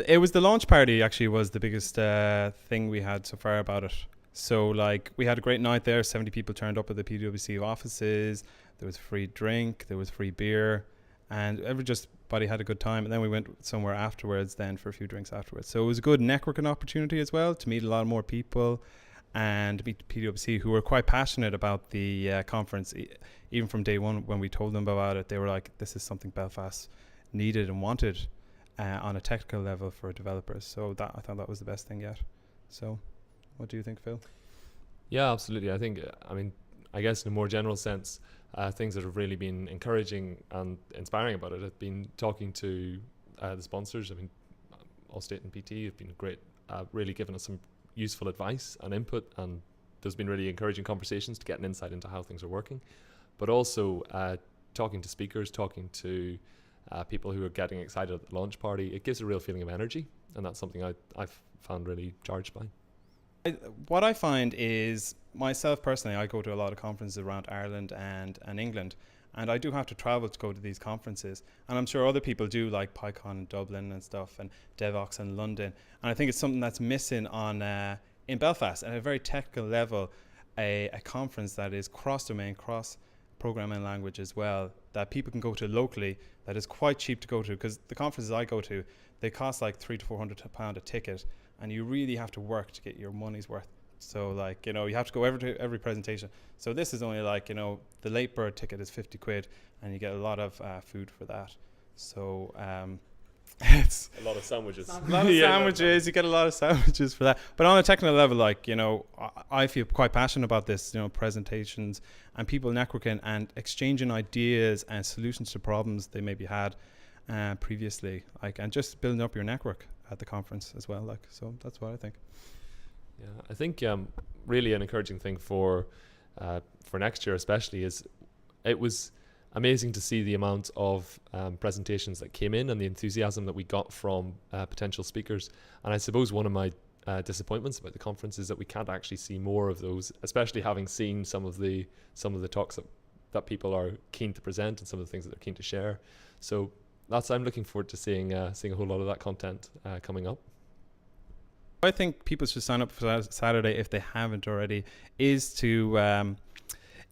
It was the launch party actually was the biggest thing we had so far about it. So like we had a great night there. 70 people turned up at the PwC offices. There was free drink. There was free beer, and everybody had a good time. And then we went somewhere afterwards then for a few drinks afterwards. So it was a good networking opportunity as well to meet a lot more people and meet PwC who were quite passionate about the conference. Even from day one when we told them about it, they were like, this is something Belfast needed and wanted on a technical level for developers. So I thought that was the best thing yet. So what do you think, Phil? Yeah, absolutely. I think, I guess in a more general sense, things that have really been encouraging and inspiring about it have been talking to the sponsors. Allstate and PT have been great, really given us some useful advice and input, and there's been really encouraging conversations to get an insight into how things are working. But also talking to speakers, talking to people who are getting excited at the launch party, it gives a real feeling of energy, and that's something I've found really charged by. What I find is, myself personally, I go to a lot of conferences around Ireland and England, and I do have to travel to go to these conferences, and I'm sure other people do, like PyCon in Dublin and stuff, and DevOps in London, and I think it's something that's missing on in Belfast at a very technical level, a conference that is cross-domain, cross-programming language as well, that people can go to locally, that is quite cheap to go to, because the conferences I go to, they cost like £300 to £400 a ticket, and you really have to work to get your money's worth. So like, you have to go every presentation. So this is only like, the late bird ticket is 50 quid and you get a lot of food for that. So it's a lot of sandwiches. A lot of sandwiches, you get a lot of sandwiches for that. But on a technical level, like, I feel quite passionate about this, presentations and people networking and exchanging ideas and solutions to problems they maybe had previously, like, and just building up your network at the conference as well. Like, so that's what I think. Yeah, I think really an encouraging thing for next year especially is it was amazing to see the amount of presentations that came in and the enthusiasm that we got from potential speakers. And I suppose one of my disappointments about the conference is that we can't actually see more of those, especially having seen some of the talks that people are keen to present and some of the things that they're keen to share. So I'm looking forward to seeing a whole lot of that content coming up. I think people should sign up for Saturday if they haven't already, is to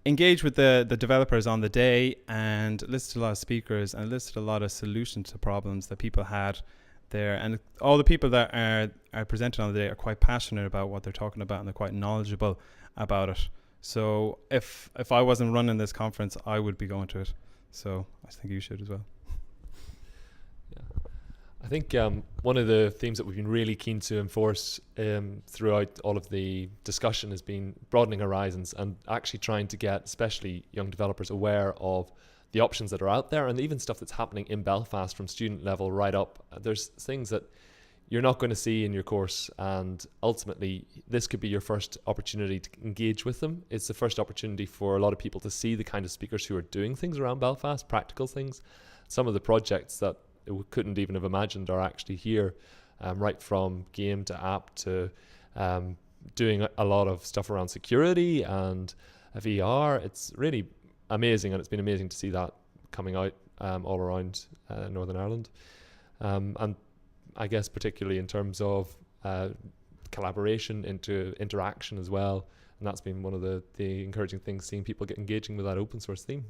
engage with the developers on the day and listen to a lot of speakers and listen to a lot of solutions to problems that people had there. And all the people that are presenting on the day are quite passionate about what they're talking about and they're quite knowledgeable about it. So if I wasn't running this conference, I would be going to it. So I think you should as well. I think one of the themes that we've been really keen to enforce throughout all of the discussion has been broadening horizons and actually trying to get especially young developers aware of the options that are out there and even stuff that's happening in Belfast from student level right up. There's things that you're not going to see in your course, and ultimately this could be your first opportunity to engage with them. It's the first opportunity for a lot of people to see the kind of speakers who are doing things around Belfast, practical things. Some of the projects that we couldn't even have imagined are actually here, right from game to app to doing a lot of stuff around security and VR. It's really amazing, and it's been amazing to see that coming out all around Northern Ireland, and I guess particularly in terms of collaboration into interaction as well, and that's been one of the encouraging things, seeing people get engaging with that open source theme.